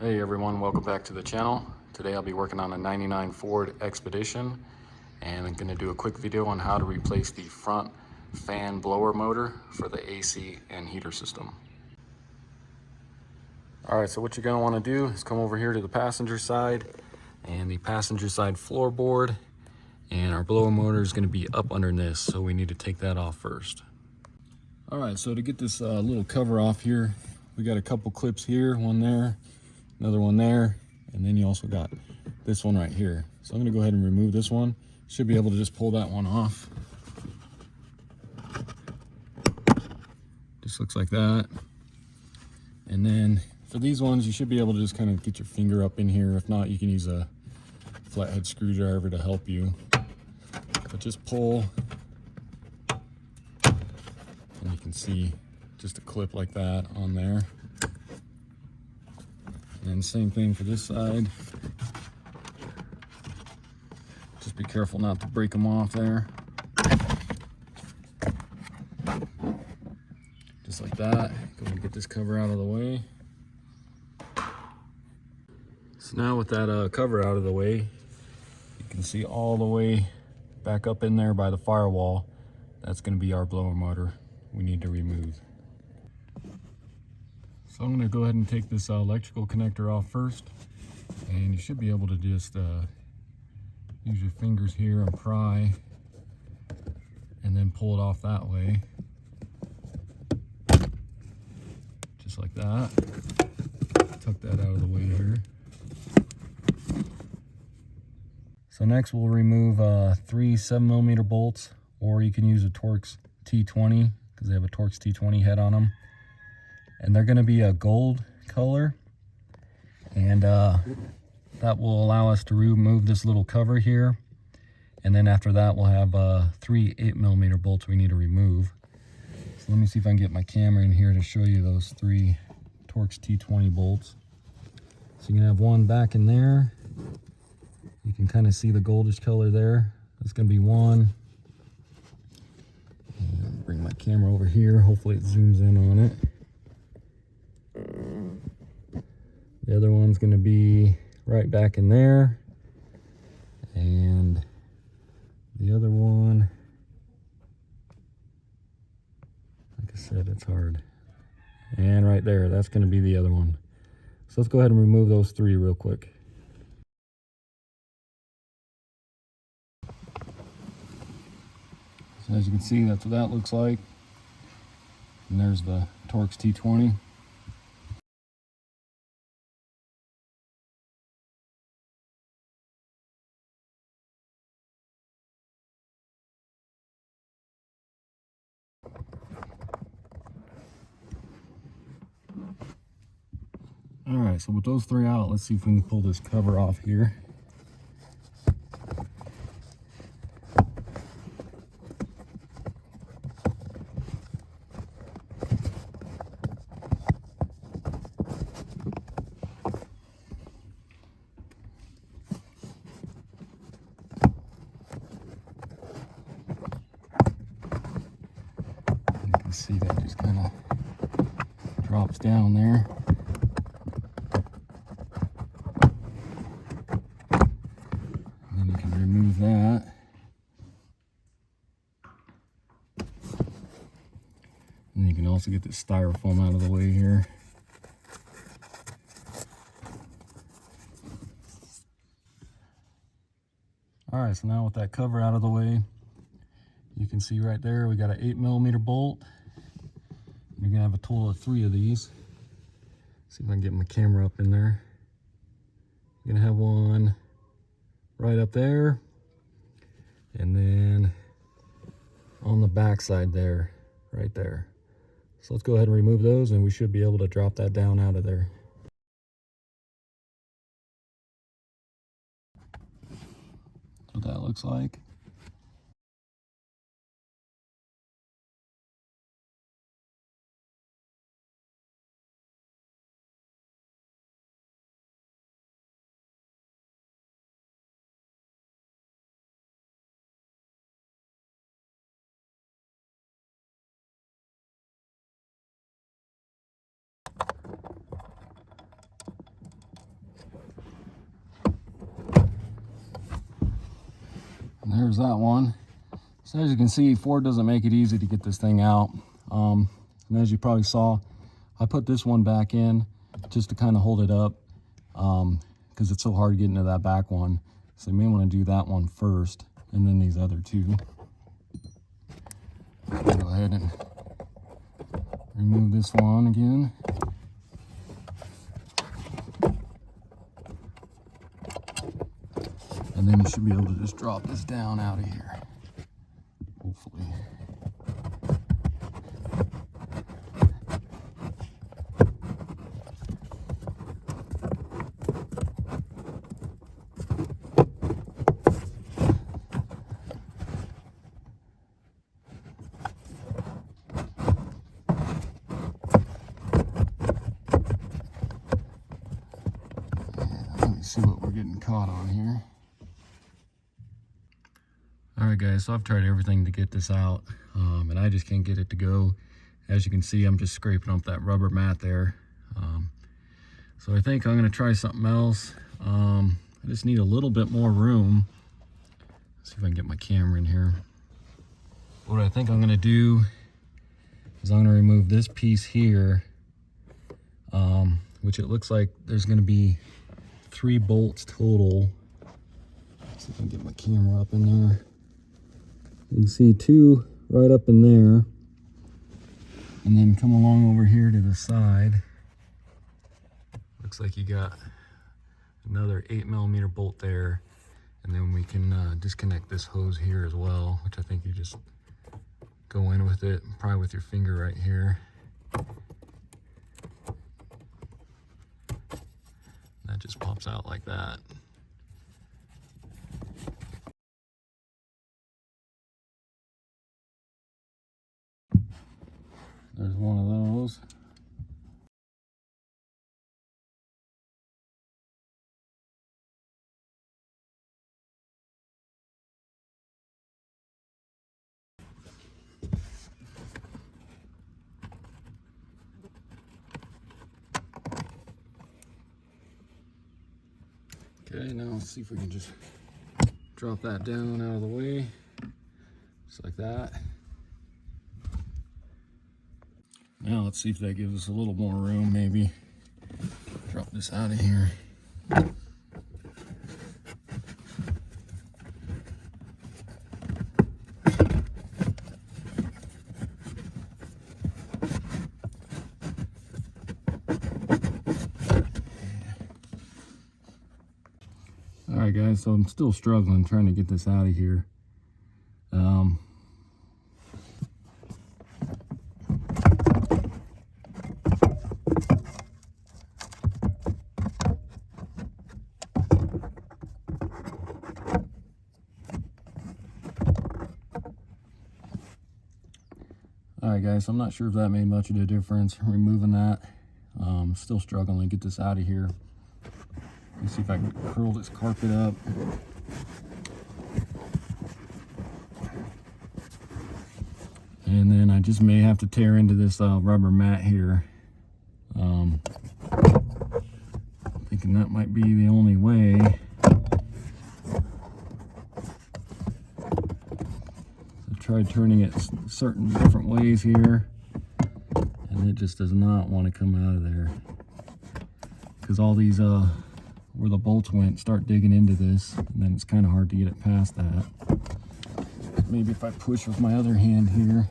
Hey everyone, welcome back to the channel. Today I'll be working on a 99 Ford Expedition and I'm going to do a quick video on how to replace the front fan blower motor for the AC and heater system. Alright, so what you're going to want to do is come over here to the passenger side and the passenger side floorboard, and our blower motor is going to be up under this, so we need to take that off first. Alright, so to get this little cover off here, we got a couple clips here, one there, another one there, and then you also got this one right here. So I'm going to go ahead and remove this one. Should be able to just pull that one off. Just looks like that. And then for these ones, you should be able to just kind of get your finger up in here. If not, you can use a flathead screwdriver to help you. But just pull, and you can see just a clip like that on there. And same thing for this side. Just be careful not to break them off there. Just like that. Go ahead and get this cover out of the way. So now with that cover out of the way, you can see all the way back up in there by the firewall. That's going to be our blower motor we need to remove. So I'm going to go ahead and take this electrical connector off first, and you should be able to just use your fingers here and pry and then pull it off that way, just like that. Tuck that out of the way here. So next we'll remove 3 7mm bolts, or you can use a Torx T20 because they have a Torx T20 head on them. And they're going to be a gold color, and that will allow us to remove this little cover here. And then after that we'll have 3 8mm bolts we need to remove. So let me see if I can get my camera in here to show you those 3 Torx T20 bolts. So you can have one back in there. You can kind of see the goldish color there. That's going to be one. And bring my camera over here. Hopefully it zooms in on it. The other one's going to be right back in there, and the other one, like I said, it's hard, and right there, that's going to be the other one. So let's go ahead and remove those 3 real quick. So as you can see, that's what that looks like, and there's the Torx T20. All right, so with those 3 out, let's see if we can pull this cover off here. You can see that just kind of drops down there. Remove that. And you can also get this styrofoam out of the way here. Alright, so now with that cover out of the way, you can see right there we got an 8mm bolt. You're going to have a total of 3 of these. See if I can get my camera up in there. You're going to have one right up there, and then on the back side there, right there. So let's go ahead and remove those, and we should be able to drop that down out of there. That's what that looks like. there's that one. So as you can see, Ford doesn't make it easy to get this thing out. And as you probably saw, I put this one back in just to kind of hold it up, because it's so hard getting to that back one. So you may want to do that one first, and then these other two. Go ahead and remove this one again. And then you should be able to just drop this down out of here, hopefully. Let me see what we're getting caught on here. Alright guys, so I've tried everything to get this out, and I just can't get it to go. As you can see, I'm just scraping up that rubber mat there. So I think I'm going to try something else. I just need a little bit more room. Let's see if I can get my camera in here. What I think I'm going to do is I'm going to remove this piece here, which it looks like there's going to be 3 bolts total. Let's see if I can get my camera up in there. You can see 2 right up in there, and then come along over here to the side. Looks like you got another 8mm bolt there, and then we can disconnect this hose here as well, which I think you just go in with it, probably with your finger right here. That just pops out like that. There's one of those. Okay, now let's see if we can just drop that down out of the way, just like that. Now let's see if that gives us a little more room, maybe. Drop this out of here. Alright guys, so I'm still struggling trying to get this out of here. Alright guys, so I'm not sure if that made much of a difference, removing that. Still struggling to get this out of here. Let's see if I can curl this carpet up. And then I just may have to tear into this rubber mat here. Thinking that might be the only way. I tried turning it certain different ways here, and it just does not want to come out of there. Because all these where the bolts went start digging into this, and then it's kind of hard to get it past that. Maybe if I push with my other hand here.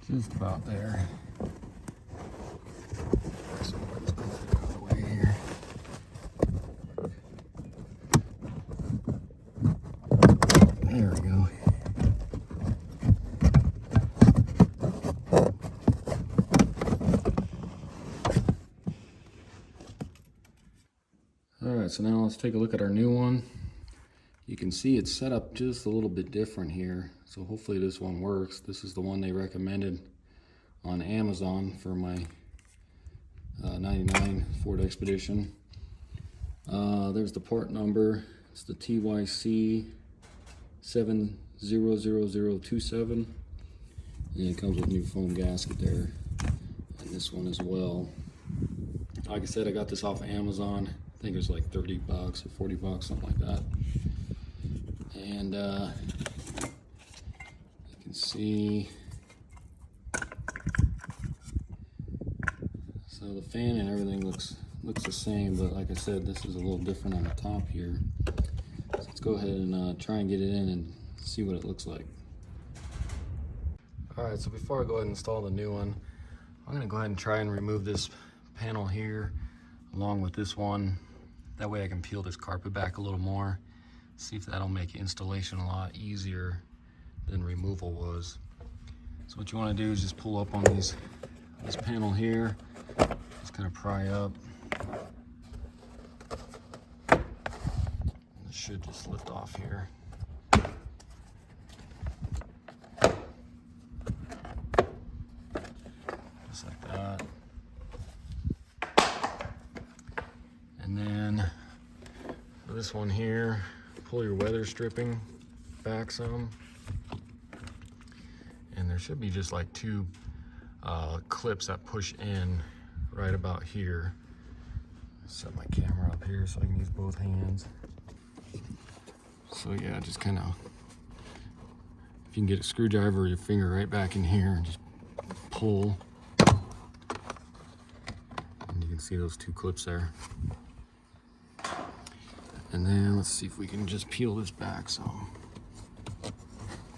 Just about there. so now let's take a look at our new one. You can see it's set up just a little bit different here, so hopefully this one works. This is the one they recommended on Amazon for my 99 Ford Expedition. There's the part number. It's the TYC 700027, and it comes with new foam gasket there, and this one as well. Like I said, I got this off of Amazon. I think it was like 30 bucks or 40 bucks, something like that. And you can see, so the fan and everything looks the same, but like I said, this is a little different on the top here. So let's go ahead and try and get it in and see what it looks like. All right, so before I go ahead and install the new one, I'm gonna go ahead and try and remove this panel here along with this one. That way I can peel this carpet back a little more, see if that'll make installation a lot easier than removal was. So what you want to do is just pull up on this panel here, just kind of pry up. It should just lift off here. Just like that. And then for this one here, pull your weather stripping back some. And there should be just like two clips that push in right about here. Set my camera up here so I can use both hands. So yeah, just kind of, if you can get a screwdriver or your finger right back in here and just pull. And you can see those two clips there. And then let's see if we can just peel this back some,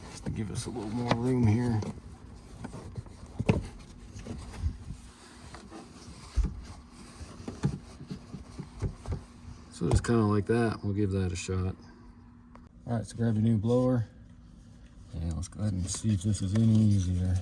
just to give us a little more room here. So just kind of like that, we'll give that a shot. All right, so grab your new blower, and let's go ahead and see if this is any easier.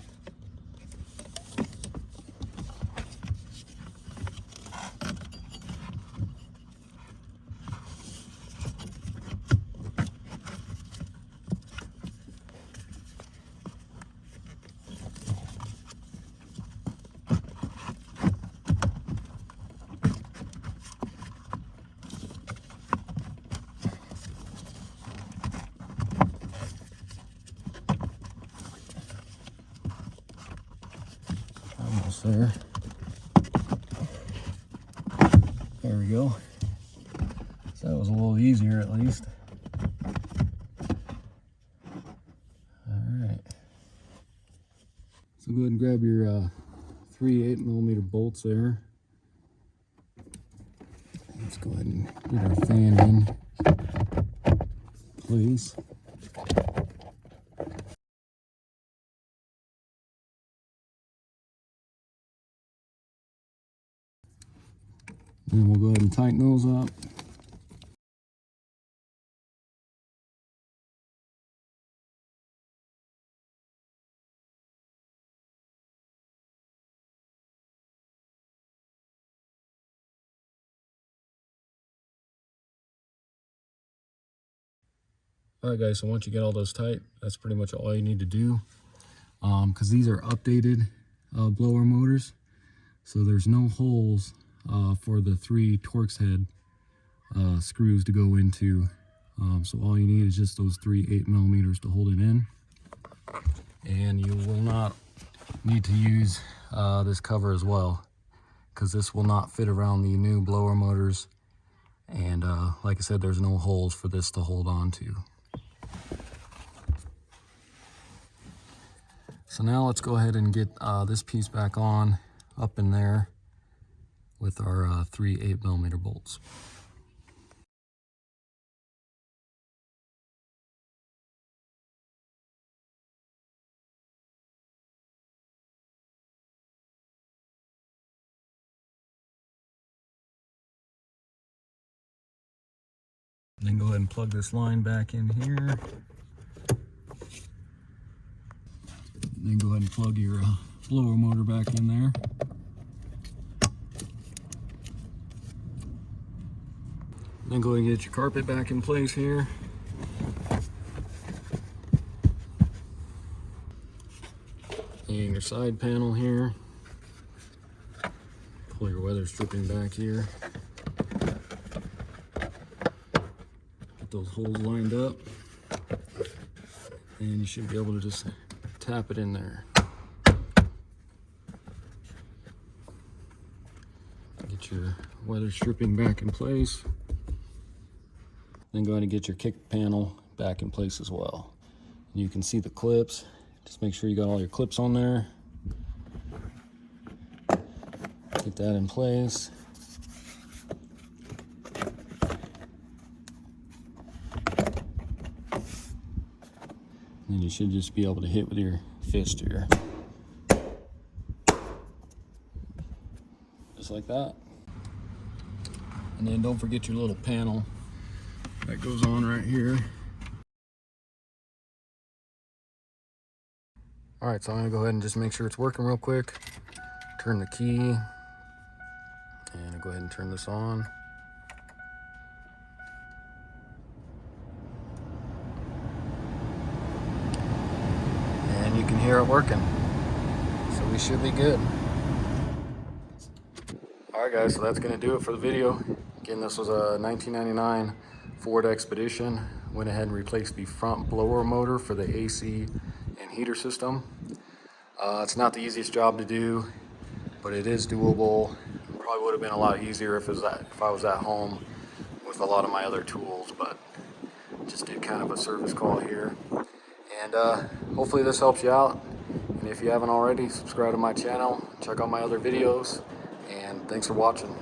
Almost there. There we go. So that was a little easier at least. Alright. So go ahead and grab your 3 8mm bolts there. Let's go ahead and get our fan in place. And we'll go ahead and tighten those up. Alright guys, so once you get all those tight, that's pretty much all you need to do. Because these are updated blower motors, so there's no holes for the 3 Torx head screws to go into. So all you need is just those 3 8mm to hold it in. And you will not need to use this cover as well, because this will not fit around the new blower motors. And like I said, there's no holes for this to hold on to. So now let's go ahead and get this piece back on up in there with our 3 8mm bolts. Then go ahead and plug this line back in here. Then go ahead and plug your blower motor back in there. Then go ahead and get your carpet back in place here. And your side panel here. Pull your weather stripping back here. Get those holes lined up. And you should be able to just tap it in there. Get your weather stripping back in place. Then go ahead and get your kick panel back in place as well. And you can see the clips. Just make sure you got all your clips on there. Get that in place. And you should just be able to hit with your fist here. Just like that. And then don't forget your little panel that goes on right here. All right, so I'm gonna go ahead and just make sure it's working real quick. Turn the key, and I'll go ahead and turn this on. And you can hear it working. So we should be good. All right guys, so that's gonna do it for the video. Again, this was a 1999 Ford Expedition. Went ahead and replaced the front blower motor for the AC and heater system. It's not the easiest job to do, but it is doable. Probably would have been a lot easier if I was at home with a lot of my other tools, but just did kind of a service call here. And hopefully this helps you out. And if you haven't already, subscribe to my channel, check out my other videos, and thanks for watching.